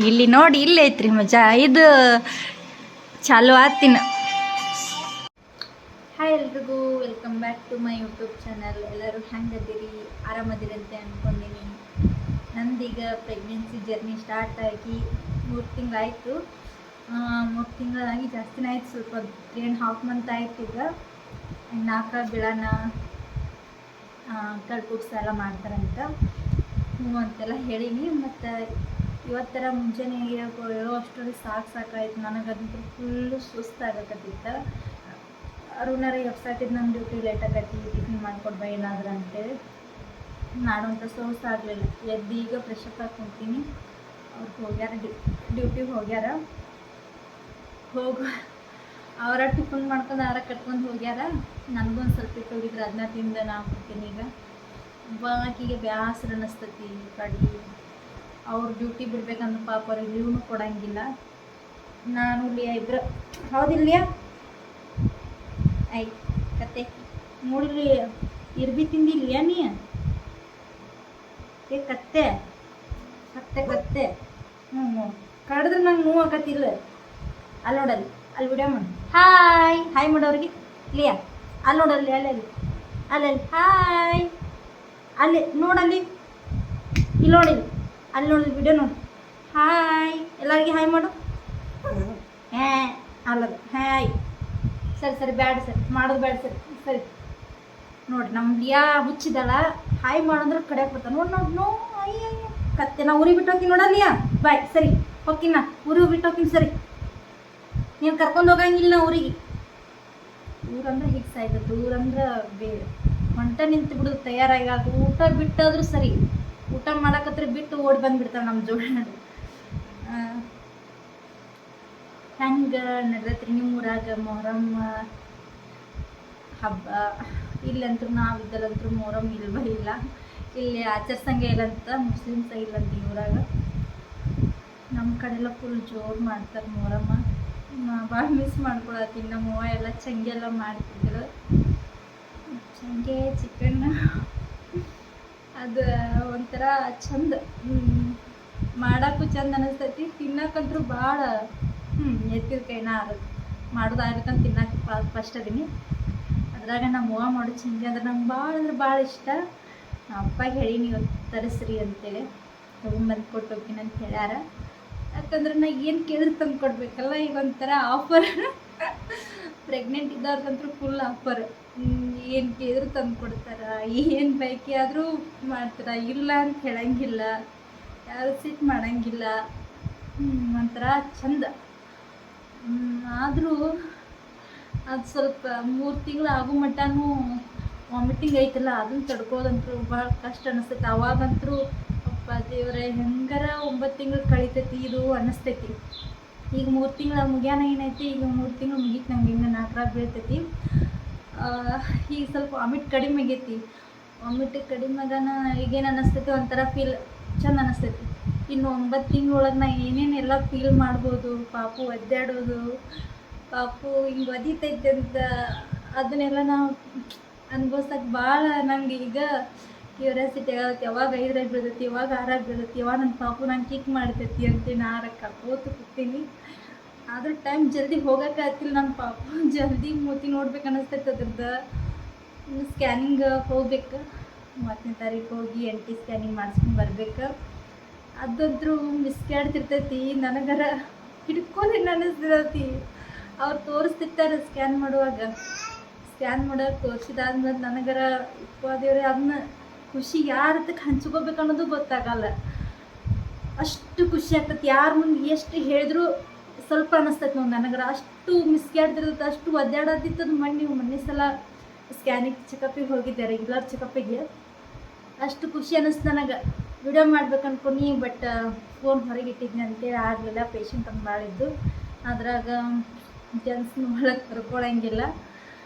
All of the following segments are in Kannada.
ಇಲ್ಲಿ ನೋಡಿ ಇಲ್ಲಿ ಐತ್ರಿ ಮಜಾ ಇದು ಚಾಲು ಆತಿನ. ಹಾಯ್ ಎಲ್ರಿಗೂ, welcome back to my YouTube channel. ಎಲ್ಲರೂ ಹೆಂಗದಿರಿ, ಆರಾಮದಿರಿ ಅಂತ ಅಂದ್ಕೊಂಡೀನಿ. ನಂದೀಗ ಪ್ರೆಗ್ನೆನ್ಸಿ ಜರ್ನಿ ಸ್ಟಾರ್ಟ್ ಆಗಿ 3 ತಿಂಗಳಾಯಿತು. 3 ತಿಂಗಳಾಗಿ ಜಾಸ್ತಿನೇ ಆಯ್ತು, ಸ್ವಲ್ಪ 3.5 ಮಂತ್ ಆಯ್ತು. ಈಗ 4 ಬಿಳಾನ ಕಳ್ಕುಡ್ಸ ಎಲ್ಲ ಮಾಡ್ತಾರಂತ ಅಂತೆಲ್ಲ ಹೇಳೀನಿ. ಮತ್ತು ಇವತ್ತರ ಮುಂಜಾನೆ ಹೇಳೋ ಅಷ್ಟರಲ್ಲಿ ಸಾಕಾಯ್ತು. ನನಗಂತೂ ಫುಲ್ಲು ಸುಸ್ತಾಗಕತ್ತಿತ್ತು. ಅರುಣಾರ ಎಬ್ಸಾತಿದ್ದು ನನ್ನ ಡ್ಯೂಟಿ ಲೇಟ್ ಆಗತ್ತಿ, ಟಿಫಿನ್ ಮಾಡ್ಕೊಡ್ಬ ಏನಾದ್ರು ಅಂತೇಳಿ ಮಾಡುವಂಥ ಸೋರ್ಸ್ ಆಗಲಿಲ್ಲ. ಎದ್ದು ಈಗ ಫ್ರೆಶ್ ಅಪ್ ಆಗಿ ಕುಂತೀನಿ. ಅವ್ರು ಹೋಗ್ಯಾರ, ಡ್ಯೂಟಿಗೆ ಹೋಗ್ಯಾರ. ಅವರ ಟಿಫಿನ್ ಮಾಡ್ಕೊಂಡು ಅವರ ಕಟ್ಕೊಂಡು ಹೋಗ್ಯಾರ. ನನಗೊಂದು ಸ್ವಲ್ಪ ಇಟ್ಟು ಹೋಗಿದ್ರೆ ಅದನ್ನ ತಿಂದು ನಾ ಕೊಡ್ತೀನಿ. ಈಗ ಬಾಕಿಗೆ ಬ್ಯಾಸರ ಅನ್ನಿಸ್ತೈತಿ. ಕಡಿ ಅವ್ರು ಡ್ಯೂಟಿ ಬಿಡ್ಬೇಕಂದ್ರೆ ಪಾಪ ಅವ್ರಿಗೆ ಲೀವ್ನು ಕೊಡಂಗಿಲ್ಲ. ನಾನು ಲಿಯಾ ಇಬ್ಬರು ಹೌದಿಲ್ಲಿಯಾ ಐ ಕತೆ ನೋಡಿರಿ. ಇರ್ಬಿ ತಿಂದಿಲ್ಯಾ ನೀ? ಏ ಕತ್ತೆ ಕತ್ತೆ ಕತ್ತೆ ಹ್ಞೂ ಕಡಿದ್ರೆ ನಂಗೆ ನೋವು ಆಕತ್ತಿಲ್ಲ. ಅಲ್ಲಿ ನೋಡಲ್ಲಿ, ಅಲ್ಲಿ ವಿಡಿಯೋ ಮಾಡಿ ಹಾಯ್ ಹಾಯ್ ಮಾಡೋರಿಗೆ. ಲಿಯಾ ಅಲ್ಲಿ ನೋಡಲ್ಲಿ, ಅಲ್ಲಿ ಹಾಯ್ ಅಲ್ಲಿ ನೋಡಲ್ಲಿ, ಇಲ್ಲಿ ನೋಡಿ, ಅಲ್ಲಿ ನೋಡಿ ವಿಡಿಯೋ ನೋಡಿ. ಹಾಯ್ ಎಲ್ಲರಿಗೆ ಹಾಯ್ ಮಾಡು. ಅಲ್ಲದು ಹಾಯ್. ಸರಿ ಬ್ಯಾಡ ಸರಿ ಮಾಡೋದು ಬ್ಯಾಡ ಸರಿ ನೋಡಿ. ನಮ್ಮ ಲಿಯಾ ಹುಚ್ಚಿದಳ, ಹಾಯ್ ಮಾಡಿದ್ರೆ ಕಡೆಯಕ್ಕೆ ಬರ್ತಾನೆ. ನೋಡಿ ಅಯ್ಯ ಕತ್ತೆ. ನಾ ಊರಿಗೆ ಬಿಟ್ಟು ಹೋಗ್ತೀನಿ ನೋಡಲ್ಲಿಯಾ. ಬಾಯ್ ಸರಿ ಹೋಗ್ತೀನಿ, ನಾ ಊರಿಗೆ ಬಿಟ್ಟು ಹೋಗ್ತೀನಿ. ಸರಿ ನೀನು ಕರ್ಕೊಂಡು ಹೋಗಂಗಿಲ್ಲ ನಾ ಊರಿಗೆ. ಊರಂದ್ರೆ ಹಿಗ್ಸ್ ಆಯ್ತದ, ಊರಂದ್ರೆ ಹೊಂಟ ನಿಂತು ಬಿಡೋದು ತಯಾರಾಗಿ. ಅದು ಊಟ ಬಿಟ್ಟಾದ್ರೂ ಸರಿ, ಊಟ ಮಾಡಕತ್ರ ಬಿಟ್ಟು ಓಡಿ ಬಂದುಬಿಡ್ತಾವೆ ನಮ್ಮ ಜೋಡಿ. ಹೆಂಗೆ ನಡೆದೈತ್ರಿ ನಿಮ್ಮ ಊರಾಗ ಮೊಹರಂ ಹಬ್ಬ? ಇಲ್ಲಂತೂ ನಾವಿದ್ದಲ್ಲಂತೂ ಮೊಹರಂ ಇಲ್ಲ, ಇಲ್ಲಿ ಆಚರಿಸಂಗೆ ಇಲ್ಲಂತ, ಮುಸ್ಲಿಮ್ಸ ಇಲ್ಲಂತ ಈ ಊರಾಗ. ನಮ್ಮ ಕಡೆಲ್ಲ ಫುಲ್ ಜೋರು ಮಾಡ್ತಾರೆ ಮೊಹರಮ್ಮ. ಭಾಳ ಮಿಸ್ ಮಾಡ್ಕೊಳತ್ತೀನಿ. ನಮ್ಮ ಅವ್ವ ಎಲ್ಲ ಚಂಗೆ ಎಲ್ಲ ಮಾಡ್ತಿದ್ರು. ಚಂಗೆ ಚಿಕನ್ ಅದು ಒಂಥರ ಚಂದ, ಮಾಡೋಕ್ಕೂ ಚಂದ ಅನ್ನಿಸ್ತೈತಿ. ತಿನ್ನಕ್ಕಂತೂ ಭಾಳ ಎತ್ತಿದ ಕೈನ ಮಾಡೋದು ಆಗ್ಬೇಕಂತ ತಿನ್ನಕ್ಕೆ ಫಸ್ಟ್ ಅದೀನಿ. ಅದ್ರಾಗ ನಮ್ಮ ಅವ್ವ ಮಾಡೋ ಚಂಗೆ ಅಂದ್ರೆ ನಂಗೆ ಭಾಳ ಇಷ್ಟ. ನಮ್ಮ ಅಪ್ಪಗೆ ಹೇಳಿ ನೀವು ತರಿಸ್ರಿ ಅಂತೇಳಿ ತೊಗೊಂಬಂದು ಕೊಟ್ಟು ಹೋಗ್ತೀನಿ ಅಂತ ಹೇಳ್ಯಾರ. ಯಾಕಂದ್ರೆ ನಾ ಏನು ಕೇಳಿದ್ರೆ ತಂದು ಕೊಡ್ಬೇಕಲ್ಲ. ಈಗ ಒಂಥರ ಆಫರ್, ಪ್ರೆಗ್ನೆಂಟ್ ಇದ್ದವ್ರಿಗಂತೂ ಫುಲ್ ಆಫರ್. ಏನು ಕೇಳಿದ್ರು ತಂದು ಕೊಡ್ತಾರೆ, ಏನು ಬೈಕಿ ಆದರೂ ಮಾಡ್ತಾರೆ, ಇಲ್ಲ ಅಂತ ಹೇಳಂಗಿಲ್ಲ, ಯಾರು ಸಿಟ್ಟು ಮಾಡೋಂಗಿಲ್ಲ. ಒಂಥರ ಚಂದ. ಆದರೂ ಅದು ಸ್ವಲ್ಪ 3 ತಿಂಗಳು ಆಗೋ ಮಟ್ಟನೂ ವಾಮಿಟಿಂಗ್ ಐತಲ್ಲ, ಅದನ್ನು ತಡ್ಕೋದಂತೂ ಭಾಳ ಕಷ್ಟ ಅನ್ನಿಸ್ತೈತಿ. ಅವಾಗಂತೂ ಅಪ್ಪ ದೇವರೇ ಹೆಂಗಾರ 9 ತಿಂಗಳು ಕಳಿತೈತಿ ಇದು ಅನ್ನಿಸ್ತೈತಿ. ಈಗ 3 ತಿಂಗಳ ಮುಗ್ಯಾನ ಏನೈತಿ, ಈಗ 3 ತಿಂಗಳು ಮುಗೀತು. ನಮ್ಗೆ ಇನ್ನೂ 4 ಬೀಳ್ತೈತಿ. ಈಗ ಸ್ವಲ್ಪ ವಾಮಿಟ್ ಕಡಿಮೆ ಆಗೈತಿ. ವಾಮಿಟ್ ಕಡಿಮೆ ಆಗನ ಈಗೇನು ಅನ್ನಿಸ್ತೈತಿ, ಒಂಥರ ಫೀಲ್ ಚಂದ ಅನ್ನಿಸ್ತೈತಿ. ಇನ್ನು 9 ತಿಂಗಳೊಳಗೆ ನಾ ಏನೇನೆಲ್ಲ ಫೀಲ್ ಮಾಡ್ಬೋದು. ಪಾಪು ಒದ್ದಾಡೋದು, ಪಾಪು ಹಿಂಗೆ ಒದಿತೈತೆ ಅಂತ ಅದನ್ನೆಲ್ಲ ನಾವು ಅನ್ಭವಿಸಕ್ಕೆ ಭಾಳ ನಂಗೆ ಈಗ ಕ್ಯೂರಿಯಾಸಿಟಿ ಆಗತ್ತೆ. ಯಾವಾಗ 5ರಾಗ ಬೀಳ್ತೈತಿ, ಯಾವಾಗ 6ರಾಗ ಬೀಳ್ತೈತಿ, ಯಾವಾಗ ನನ್ನ ಪಾಪು ನಂಗೆ ಕಿಕ್ ಮಾಡ್ತೈತಿ ಅಂತ ನಾ ಕರ್ಕೋತು ಕೂತೀನಿ. ಆದರೂ ಟೈಮ್ ಜಲ್ದಿ ಹೋಗೋಕೆ ಆಗ್ತಿಲ್ಲ. ನನ್ನ ಪಾಪು ಜಲ್ದಿ ಮೂತಿ ನೋಡ್ಬೇಕು ಅನ್ನಿಸ್ತೈತೆ. ಅದ್ರದ್ದು ಸ್ಕ್ಯಾನಿಂಗ್ ಹೋಗ್ಬೇಕು. 30ನೇ ತಾರೀಕು ಹೋಗಿ NT ಸ್ಕ್ಯಾನಿಂಗ್ ಮಾಡಿಸ್ಕೊಂಡು ಬರ್ಬೇಕು. ಅದಂತೂ ಮಿಸ್ಕ್ಯಾಡ್ತಿರ್ತೈತಿ. ನನಗರ ಹಿಡ್ಕೊಂಡು ಅನ್ನಿಸ್ತೈತಿ. ಅವ್ರು ತೋರಿಸ್ತಿರ್ತಾರೆ ಸ್ಕ್ಯಾನ್ ಮಾಡುವಾಗ ತೋರಿಸಿದಾದ್ಮೇಲೆ ನನಗರ ದೇವ್ರೆ ಅದನ್ನ ಖುಷಿ ಯಾರದಕ್ಕೆ ಹಂಚ್ಕೋಬೇಕು ಅನ್ನೋದು ಗೊತ್ತಾಗಲ್ಲ. ಅಷ್ಟು ಖುಷಿ ಆಗ್ತೈತಿ. ಯಾರ ಮುಂದೆ ಎಷ್ಟು ಹೇಳಿದ್ರು ಸ್ವಲ್ಪ ಅನ್ನಿಸ್ತೈತಿ ನೋಡಿ. ನನಗರ ಅಷ್ಟು ಮಿಸ್ಕ್ಯಾಡ್ತಿರ್ತೈತೆ, ಅಷ್ಟು ಒದ್ದಾಡತ್ತಿತ್ತದು. ಮೊನ್ನೆ ಸಲ ಸ್ಕ್ಯಾನಿಂಗ್ ಚೆಕಪ್ಪಿಗೆ ಹೋಗಿದ್ದೆ, ರೆಗ್ಯುಲರ್ ಚೆಕಪ್ಪಿಗೆ. ಅಷ್ಟು ಖುಷಿ ಅನ್ನಿಸ್ತು ನನಗೆ. ವಿಡಿಯೋ ಮಾಡ್ಬೇಕು ಅನ್ಕೊಂಡು, ಬಟ್ ಫೋನ್ ಹೊರಗೆ ಇಟ್ಟಿದ್ನಿ ಅಂತೇಳಿ ಆಗಲಿಲ್ಲ. ಪೇಷಂಟ್ ಒಂದು ಭಾಳಿದ್ದು, ಅದ್ರಾಗ ಜೆಂಟ್ಸ್ನ ಒಳಗೆ ಕರ್ಕೊಳಂಗಿಲ್ಲ.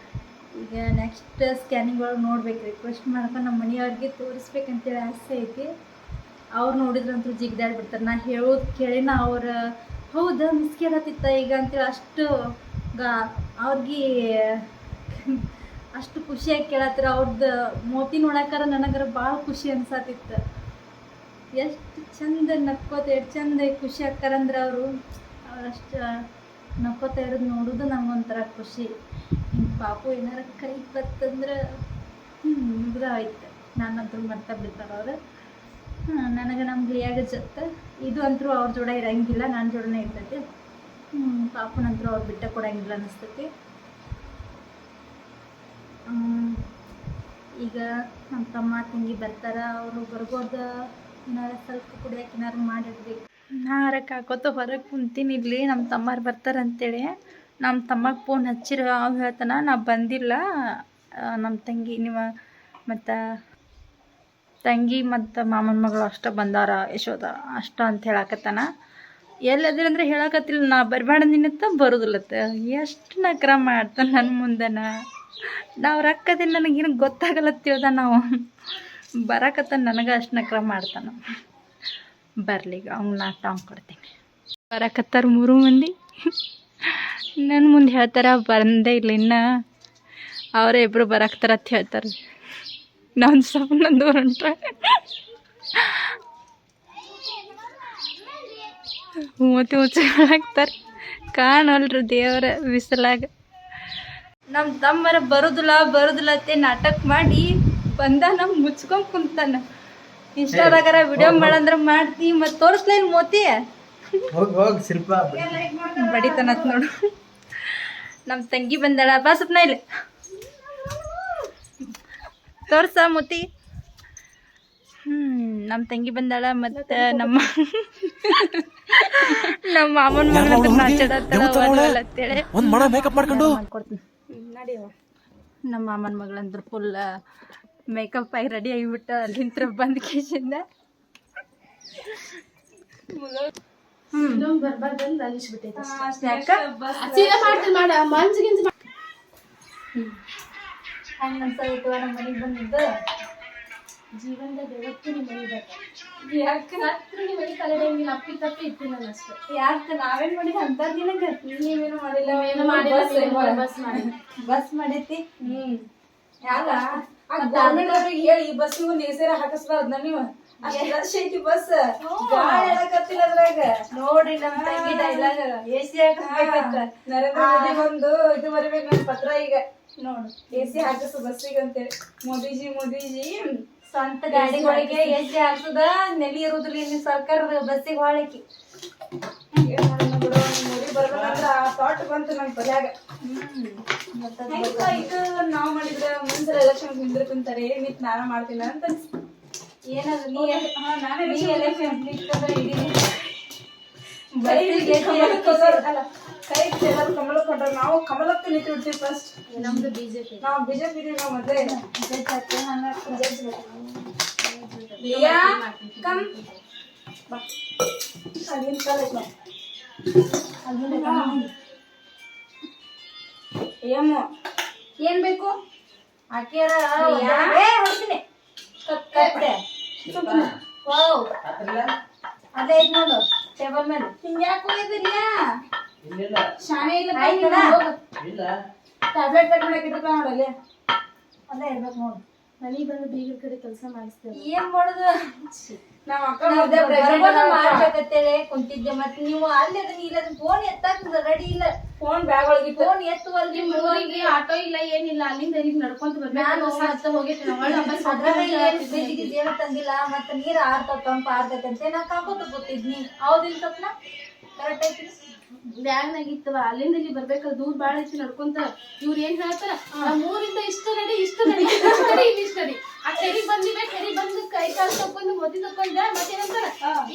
ಈಗ ನೆಕ್ಸ್ಟ್ ಸ್ಕ್ಯಾನಿಂಗ್ ಒಳಗೆ ನೋಡ್ಬೇಕು. ರಿಕ್ವೆಸ್ಟ್ ಮಾಡ್ಕೊಂಡು ನಮ್ಮ ಮನೆಯವ್ರಿಗೆ ತೋರಿಸ್ಬೇಕಂತೇಳಿ ಆಸೆ ಐತಿ. ಅವ್ರು ನೋಡಿದ್ರಂತೂ ಜಿಗ್ದಾಡ್ಬಿಡ್ತಾರೆ. ನಾ ಹೇಳೋದು ಕೇಳಿನ ಅವ್ರು ಹೌದಾ ಮಿಸ್ಕೇಡತ್ತಿತ್ತ ಈಗ ಅಂತೇಳಿ ಅಷ್ಟು ಅವ್ರಿಗೆ ಅಷ್ಟು ಖುಷಿಯಾಗಿ ಕೇಳತ್ತರ. ಅವ್ರದ್ದು ಮೋತಿ ನೋಡಕ್ಕಾರ ನನಗರ ಭಾಳ ಖುಷಿ ಅನ್ಸತ್ತಿತ್ತು. ಎಷ್ಟು ಚಂದ ನಕ್ಕೋತ ಎಷ್ಟು ಚಂದ ಖುಷಿ ಆಕ್ಕಾರಂದ್ರೆ ಅವರಷ್ಟು ನಕ್ಕೋತ ಇರೋದು ನೋಡೋದು ನಂಗೊಂಥರ ಖುಷಿ. ಹಿಂಗೆ ಪಾಪು ಏನಾರ ಕೈ ಬರ್ತಂದ್ರೆ ಮುಗ್ದ ಆಯ್ತು, ನಾನಂತೂ ಮಾಡ್ತಾ ಬಿಡ್ತಾರೆ ಅವ್ರು. ನನಗೆ ನಮ್ಮ ರಿಯಾಗ ಜೊತೆ ಇದು ಅಂತೂ ಅವ್ರ ಜೋಡ ಇರಂಗಿಲ್ಲ, ನನ್ನ ಜೋಡನೇ ಇರ್ತೈತಿ. ಪಾಪನಂತರೂ ಅವ್ರು ಬಿಟ್ಟ ಕೊಡಂಗಿಲ್ಲ ಅನಿಸ್ತೈತಿ. ಈಗ ನಮ್ಮ ತಮ್ಮ ತಂಗಿ ಬರ್ತಾರ, ಅವರು ಬರ್ಬೋದ ಏನಾರು ಸ್ವಲ್ಪ ಕುಡಿಯೋಕೆ ಏನಾರು ಮಾಡಿಡ್ಬೇಕು. ಹಾರಕ್ಕೆ ಹಾಕೋತ ಹೊರಗೆ ಕುಂತೀನಿ ಇಲ್ಲಿ, ನಮ್ಮ ತಮ್ಮಾರು ಬರ್ತಾರಂತೇಳಿ. ನಮ್ಮ ತಮ್ಮಗೆ ಫೋನ್ ಹಚ್ಚಿರ ಅವ್ ಹೇಳ್ತಾನ ನಾ ಬಂದಿಲ್ಲ, ನಮ್ಮ ತಂಗಿ ನೀವು ಮತ್ತು ತಂಗಿ ಮತ್ತು ಮಾಮನ ಮಗಳು ಅಷ್ಟ ಬಂದಾರ ಯಶೋದ ಅಷ್ಟ ಅಂತ ಹೇಳಕತ್ತಾನ. ಎಲ್ಲದಿರಂದ್ರೆ ಹೇಳಕತ್ತಿಲ್ಲ, ನಾ ಬರಬೇಡ ನಿನ್ನತ್ತ ಬರೋದಿಲ್ಲತ್ತ. ಎಷ್ಟು ನಕ್ರ ಮಾಡ್ತಾನೆ ನನ್ನ ಮುಂದೆನ. ನಾವು ರೊಕ್ಕದಿಂದ ನನಗೇನು ಗೊತ್ತಾಗಲತ್ತಿಳ್ದ, ನಾವು ಬರಕತ್ತ ನನಗೆ ಅಷ್ಟು ನಕ್ರ ಮಾಡ್ತಾನೆ. ಬರ್ಲಿಗ ಅವ್ನು ನಾ ಟಾಂಗ್ ಕೊಡ್ತೀನಿ. ಬರಕತ್ತಾರ 3 ಮಂದಿ, ನನ್ನ ಮುಂದೆ ಹೇಳ್ತಾರ ಬಂದೇ ಇಲ್ಲ ಇನ್ನು, ಅವರೇ ಇಬ್ಬರು ಬರಾಕ್ತಾರತ್ ಹೇಳ್ತಾರೆ. ನಾನು ಸ್ವಲ್ಪ ದೂರ ಹೊಂಟ್ರೆ ಮೂತಿ ಮುಚ್ಚಾಕ್ತಾರೆ, ಕಾಣಲ್ರಿ ದೇವರ ಬಿಸಿಲಾಗ. ನಮ್ಮ ತಮ್ಮರ ಬರೋದಿಲ್ಲ ಅತ್ತೆ ನಾಟಕ ಮಾಡಿ ಬಂದ ನಮ್ಗೆ ಮುಚ್ಕೊಂಡು ಕುಂತಾನ. ಇನ್ಸ್ಟಾದಾಗಾರ ವಿಡಿಯೋ ಮಾಡಂದ್ರೆ ಮಾಡ್ತಿ, ಮತ್ತು ತೋರಿಸ್ಲೇನು ಮೋತಿ ಬಡಿತಾನತ್ ನೋಡು. ನಮ್ಮ ತಂಗಿ ಬಂದಾಳ, ಬಾ ಸ್ವಪ್ನ ಇಲ್ಲ ತೋರ್ಸ ಮೋತಿ. ನಮ್ಮ ತಂಗಿ ಬಂದಾಳ, ಮತ್ತು ನಮ್ಮ ಮಾಮನ ಮಗನ ನಾಚಾಡತ್ತೇಳಿ ನಮ್ಮ ಮಾಮನ ಮಗಳಂದ್ರೆ ಫುಲ್ ಮೇಕಪ್ ಆಗಿ ರೆಡಿ ಆಗಿಬಿಟ್ಟು ಅಲ್ಲಿಂತ್ರ ಬಂದ ಕೇಸಿಂದ ಹಂಗನ್ಸೈತು ನಮ್ಮ ಮನೆಗೆ ಬಂದಿದ್ದು. ಜೀವನದಾಗ ಯಾವತ್ತೂ ನಿಮ್ಮ ಮನೆ ಬರ್ತಾರೆ, ಯಾಕೆ ನಿಮ್ಮ ಮನೆ ಕಲೆಡಂಗಿಲ್ಲ, ಅಪ್ಪಿ ತಪ್ಪಿ ಇತ್ತು ನಾನು ಅಷ್ಟೇ. ಯಾಕೆ ನಾವೇನು ಮಾಡಿದ ಅಂತ ದಿನಕ್ಕೆ ನೀವೇನು ಮಾಡಿಲ್ಲ, ಏನು ಬಸ್ ಮಾಡೈತಿ. ಯಾಕ ಗೌರ್ಮೆಂಟ್ ಅವ್ರಿಗೆ ಹೇಳಿ ಈ ಬಸ್ಸಿಗೆ ಒಂದು ಹೆಸರ ಹಾಕಿಸ್ಬಾರ್ದ ನೀವು, ಅಷ್ಟು ರಶ್ ಐತಿ ಬಸ್, ಗಾಳಿ ಎಳಕತ್ತಿಲ್ಲ ಅದ್ರಾಗ. ನೋಡ್ರಿ ನಮ್ಮ ತಂಗಿ ಡೈಲಾಗ್ AC ಹಾಕಿಸ್ಬೇಕಂತ ನರೇಂದ್ರ ಮೋದಿ ಬಂದು ಇದು ಬರಬೇಕು ನನ್ನ ಪತ್ರ ಈಗ ನೋಡು, AC ಹಾಕಿಸು ಬಸ್ಸಿಗೆ ಅಂತೇಳಿ. ಮೋದಿಜಿ ಸ್ವಂತ ಗಾಡಿಗಳಿಗೆ AC ಹಾಕ್ಸುದ ನೆಲಿ ಇರುದಿಲ್ಲ ಇನ್ನು ಸರ್ಕಾರದ ಬಸ್ಸಿಗೆ ಹೊಳಕಿ. ಮೋದಿ ಬರ್ಬೇಕಂದ್ರ ಆ ಥಾಟ್ ಬಂತು ನನ್ನ ತಲೆಯಾಗ. ಇದು ನಾವ್ ಮಾಡಿದ್ರೆ ಮುಂದೆ ಎಲೆಕ್ಷನ್ ನಿಂದಿರ್ಕೊಂತಾರೆ, ನಿಂತ್ ನಾನ ಮಾಡ್ತೀನಿ ಅಂತ. ಏನದು ನಾನೇ ಎಲೆಕ್ಷನ್ ನಿಂತ್ಕೊಂಡ್ರೆ ಇಡೀ ಕೈ ಎಲ್ಲರೂ ಕಮಲ ಕೊಟ್ರ, ನಾವು ಕಮಲಕ್ಕೆ ನಿಂತು ಬಿಡ್ತೀವಿ ಫಸ್ಟ್. ನಮ್ದು ಬಿಜೆಪಿ, ನಾವು ಬಿಜೆಪಿ ಇದೀವಿ. ನಾವು ಮೊದಲೇ ಏನ್ ಬೇಕು ಆಕೆಯಾರ ಹೊಡ್ತೀನಿ ಅದೇ ಐತ್ ನೋಡು ಟೇಬಲ್ ಮೇಲೆ. ಹಿಂಗ್ಯಾಕೆ ಹೋಗಿದ್ರಿಯಾ? ಶಾನೆ ಇಲ್ಲ, ಟ್ಯಾಬ್ಲೆಟ್ ಕಟ್ ಮಾಡಕ್ಕೆ ಇಡ್ಬೇಕು ನೋಡಲ್ಲಿ, ಅದೇ ಇರ್ಬೇಕು ನೋಡು. ಮನೆಗೆ ಬಂದು ಬೀಗರ ಕಡೆ ಕೆಲಸ ಮಾಡಿಸ್ತೇವೆ. ಏನ್ ಮಾಡೋದು, ನಮ್ಮ ಅಕ್ಕ ಮಾಡ್ಬೇಕಂತೇಳಿ ಕುಂತಿದ್ದೆ. ಮತ್ತೆ ನೀವು ಅಲ್ಲಿ ಅದನ್ನ ಇಲ್ಲ ಫೋನ್ ಎತ್ತಾಕ ರೆಡಿ ಇಲ್ಲ, ಫೋನ್ ಬ್ಯಾಗ್ ಒಳಗೆ ಫೋನ್ ಎತ್ತುವಲ್ರಿ. ಊರಿಗೆ ಆಟೋ ಇಲ್ಲ ಏನಿಲ್ಲ, ಅಲ್ಲಿಂದ ಇಲ್ಲಿಗೆ ನಡ್ಕೊಂತ ಬರ್ಬೇಕು. ಹೋಗಿ ಜೇವ ತಂದಿಲ್ಲ, ಮತ್ತೆ ನೀರ್ ಆಡ್ತಾವ ತಂಪ ಆಡ್ತೈತೆ ನಾ ಕಾಕೋತ ಕೂತಿದ್ನಿ. ಹೌದಿಲ್ಲ ಸ್ವಪ್ನ? ಕರೆಕ್ಟ್ ಐತಿ. ಬ್ಯಾಗ್ನಾಗ ಇತ್ತವ, ಅಲ್ಲಿಂದ ಇಲ್ಲಿ ಬರ್ಬೇಕಾದ್ರೆ ದೂರ ಬಾಳ ಐತಿ ನಡ್ಕೊಂತ. ಇವ್ರು ಏನ್ ಹೇಳ್ತಾರ, ನಮ್ಮೂರಿಂದ ಇಷ್ಟ ನಡಿ ಇಲ್ಲಿ ಇಷ್ಟ ನಡಿ. ಆ ಕೆರಿ ಬಂದಿವೆ, ಕೆರಿ ಬಂದು ಕೈ ಕಾಲು ತಕೊಂಡು ಮೊದಿ ತಕೊಂಡ ಮತ್ತೇನಂತಾರ,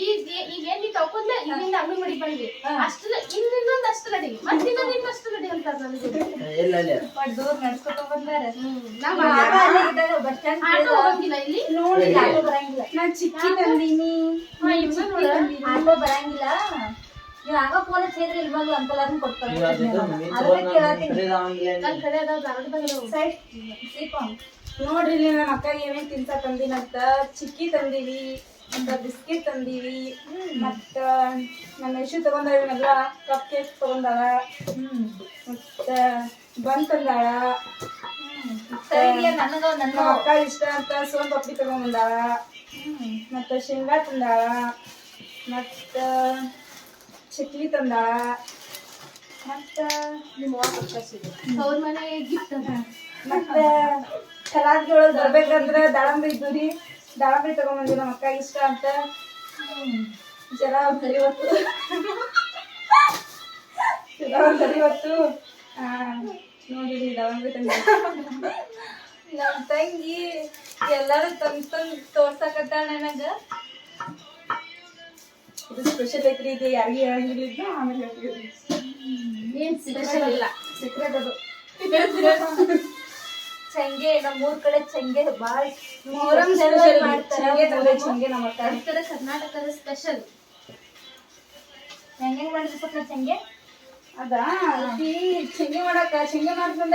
ಈಗ ಏನ್ ನೀ ತಕೊಂಡ ಇಲ್ಲಿಂದ ಅಂಗಡಿ ಮಾಡಿ ಬಂದ್ವಿ ಅಷ್ಟಲ್ಲ, ಇನ್ನೊಂದ್ ಅಷ್ಟು ನಡಿ, ಮತ್ತಿನ್ನೊಂದ್ ಇನ್ನಷ್ಟು ನಡಿ ಅಂತಾರ. ನನಗೆ ದೂರ ನಡ್ಸ್ಕೊತ ಬಂದಾರ. ಆಟೋ ಹೋಗಂಗಿಲ್ಲ ಇಲ್ಲಿ, ನೋಡಿ ಆಟೋ ಬರಂಗಿಲ್ಲ. ನಾನ್ ಚಿಕ್ಕಿ ತಂದೀನಿ, ಆಟೋ ಬರಂಗಿಲ್ಲ. ನೀವು ಆಗ ಫೋನ್ ಹಚ್ಚಿದ್ರೆ ಇಲ್ಲಿ ಬಂದು ಅಂತೆಲ್ಲಾರು ಕೊಡ್ತಾರೆ. ನೋಡ್ರಿ ಇಲ್ಲಿ ನನ್ನ ಅಕ್ಕಗೆ ಏನೇನ್ ತಿನ್ಸ ತಂದಿನಂತ. ಚಿಕ್ಕಿ ತಂದೀವಿ, ಅಂತ ಬಿಸ್ಕಿಟ್ ತಂದೀವಿ, ಮತ್ತ ನಮ್ಮ ಯಶು ತಗೊಂಡಾಳ ಕಪ್ ಕೇಕ್ ತಗೊಂಡಾಳ, ಮತ್ತ ಬನ್ ತಂದಾಳ. ನಮ್ಮ ಅಕ್ಕ ಇಷ್ಟ ಅಂತ ಸೋನ್ ಪಪ್ಪಿ ತಗೊಂಡ್ಬಂದಾಳ. ಮತ್ತು ಶೇಂಗಾ ತಂದಾಳ, ಮತ್ತು ಚಕ್ಲಿ ತಂದಾಳ, ಮತ್ತು ನಿಮ್ಮ ಅವ್ರ ಮನೆ ಗಿಫ್ಟ್ ಅದ. ಮತ್ತು ಕಲಾದ್ಗೆ ಒಳಗೆ ಬರ್ಬೇಕಂದ್ರೆ ದಾಳಂಬ್ರಿ ಇದ್ದು ರೀ, ದಾಳಂಬ್ರಿ ತೊಗೊಂಬಂದಿವಿ ನಮ್ಮ ಅಕ್ಕ ಇಷ್ಟ ಅಂತ. ಜರ ಇವತ್ತು ಇವತ್ತು ನೋಡಿರಿ ದಾಳಂಬ್ರಿ ತಂದ. ನಮ್ಮ ತಂಗಿ ಎಲ್ಲರೂ ತಂದು ತೋರ್ಸಕತ್ತಾಳ ನನಗೆ. ಇದು ಸ್ಪೆಷಲ್ ಐತ್ರಿ, ಇದು ಯಾರಿಗೂ ಹೇಳಂಗಿಲ್ಲ, ಆಮೇಲೆ ಹೇಳ್ತೀವಿ. ಏನು ಸ್ಪೆಷಲ್ ಇಲ್ಲ, ಸೀಕ್ರೆಟ್ ಅದು. ಚಂಗೆ ನಮ್ಮೂರ ಕಡೆ ಚಂಗೆ ಭಾಳ ಮೊಹರಂ ಸ್ಪೆಷಲ್ ಮಾಡ್ತಾರೆ. ಚಂಗೆ ನಮ್ಮ ಅಕ್ಕ ಈ ಕಡೆ ಕರ್ನಾಟಕದ ಸ್ಪೆಷಲ್. ಹೆಂಗೆ ಮಾಡಿದ್ರಿ ಸ್ವಲ್ಪ ಚಂಗೆ ಅದಾ ಈ ಚಂಗೆ ಮಾಡಾಕ ಚಂಗೆ ಮಾಡ್ಕೊಂಡ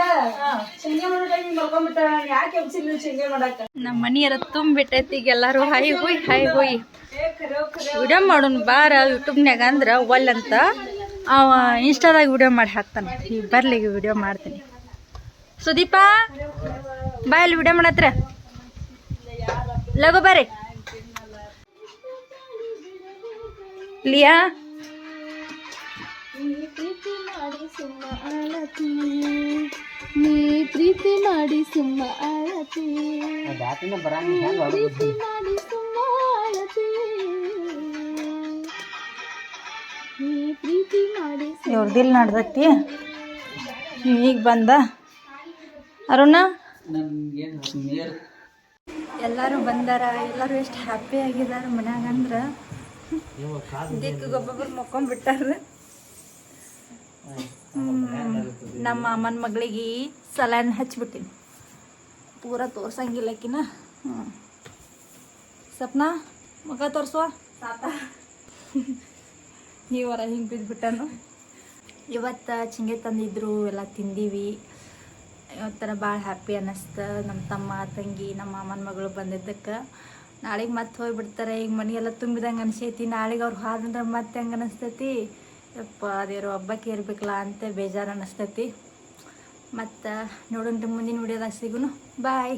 ಚಂಗೆ ಮಾಡೋ ಟೈಮ್ ಮಲ್ಕೊಂಡ್ಬಿಟ್ಟಾಳ. ನಾನು ಯಾಕೆ ಎಬ್ಸಿಲ್ಲ ಚಂಗೆ ಮಾಡಾಕ. ನಮ್ಮ ಮನೆಯರ ತುಂಬಿಟ್ಟೈತಿ. ಈಗ ಎಲ್ಲರೂ ಹಾಯ್ ಹೋಯ್ ವಿಡಿಯೋ ಮಾಡೋಣ ಬಾರ ಯೂಟ್ಯೂಬ್ನ್ಯಾಗ ಅಂದ್ರೆ ಒಲ್ ಅಂತ ಅವ ಇನ್ಸ್ಟಾದಾಗ ವಿಡಿಯೋ ಮಾಡಿ ಹಾಕ್ತಾನೆ. ಈಗ ಬರ್ಲಿ ಈಗ ವಿಡಿಯೋ ಮಾಡ್ತೀನಿ. ಸುದೀಪ ಬಾಯ್ ಅಲ್ಲಿ ವಿಡಿಯೋ ಮಾಡತ್ರ ಲಗೋ ಬರ್ರಿ. ಲಿಯಾ ನೀ ಪ್ರೀತಿ ಮಾಡಿ ಸುಮ್ಮ ಆಳತಿ, ನೀ ಪ್ರೀತಿ ಮಾಡಿ ಸುಮ್ಮ ಆಳತಿ, ಪ್ರೀತಿ ಮಾಡಿ ಸುಮ್ಮ ಆಳತಿ, ನೀ ಪ್ರೀತಿ ಮಾಡಿ. ಇವ್ರದಿಲ್ ನಡ್ದೈತಿ. ಈಗ ಬಂದ ಅರುಣ. ಎಲ್ಲರೂ ಬಂದಾರ. ಎಲ್ಲರೂ ಎಷ್ಟು ಹ್ಯಾಪಿ ಆಗಿದಾರ ಮನ್ಯಾಗ ಅಂದ್ರೆ. ದಿಕ್ಕಿಗೆ ಒಬ್ಬೊಬ್ರು ಮಕ್ಕೊಂಡ್ಬಿಟ್ಟಾರ. ನಮ್ಮ ಅಮ್ಮನ ಮಗಳಿಗೆ ಸಲಾನ್ ಹಚ್ಬಿಟ್ಟಿನಿ. ಪೂರ ತೋರ್ಸಂಗಿಲ್ಲಕಿನ. ಸಪ್ನಾ ಮಗ ತೋರ್ಸುವ ಸಾತ ನೀವರ ಹಿಂಗೆ ಬಿದ್ದುಬಿಟ್ಟನು. ಇವತ್ತು ಚಿಂಗೆ ತಂದಿದ್ರು, ಎಲ್ಲ ತಿಂದೀವಿ. ಇವತ್ತರ ಭಾಳ ಹ್ಯಾಪಿ ಅನ್ನಿಸ್ತು. ನಮ್ಮ ತಮ್ಮ ತಂಗಿ ನಮ್ಮ ಮಾಮನ ಮಗಳು ಬಂದಿದ್ದಕ್ಕೆ. ನಾಳೆಗೆ ಮತ್ತೆ ಹೋಗ್ಬಿಡ್ತಾರೆ. ಈಗ ಮನೆಯೆಲ್ಲ ತುಂಬಿದಂಗೆ ಅನಿಸೈತಿ. ನಾಳೆಗೆ ಅವ್ರು ಹಾದಂದ್ರೆ ಮತ್ತೆ ಹೆಂಗೆ ಅನಿಸ್ತೈತಿ. ಯಪ್ಪ ಅದೇರು ಹಬ್ಬಕ್ಕೆ ಇರಬೇಕಲ್ಲ ಅಂತ ಬೇಜಾರು ಅನ್ನಿಸ್ತೈತಿ. ಮತ್ತು ನೋಡೋಣ ಮುಂದಿನ ವಿಡಿಯೋದಾಗ ಸಿಗುನು. ಬಾಯ್.